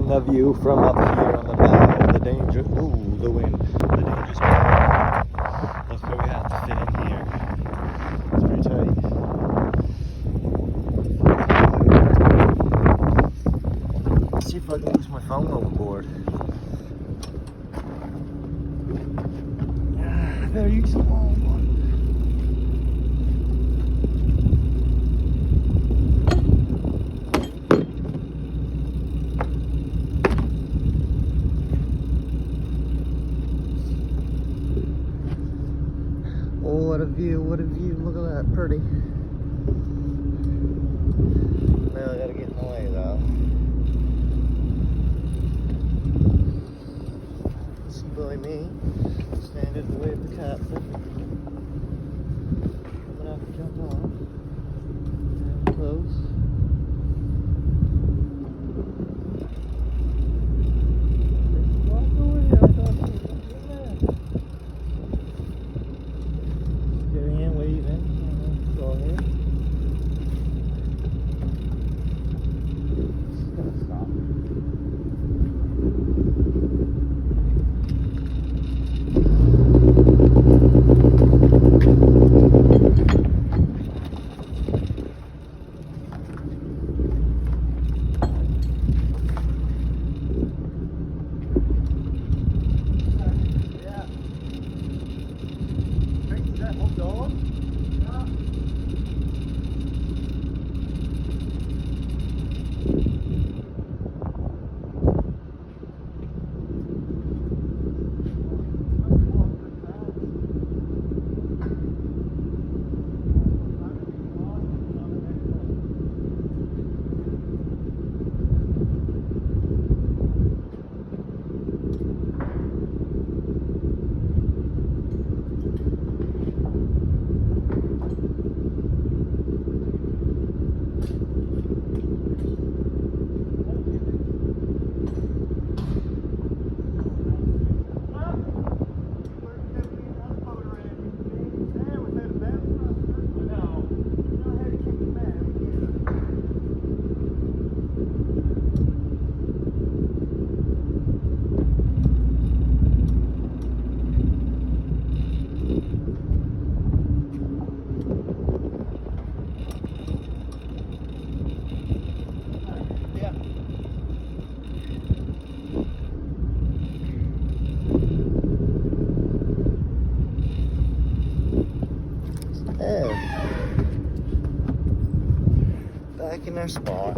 on the view from up here on the bow. The danger, ooh, the wind, the dangerous bow. Look where we have to fit in here. It's pretty tight. Let's see if I can use my phone overboard. I better use the long one. Oh, what a view, what a view. Look at that, pretty. Now I gotta get in the way though. See by me, stand in the way of the captain. I'm gonna have to jump on. And close. Walk over here, I thought you were there. Getting in, waving. Go ahead. It's gonna stop. Back in their spot.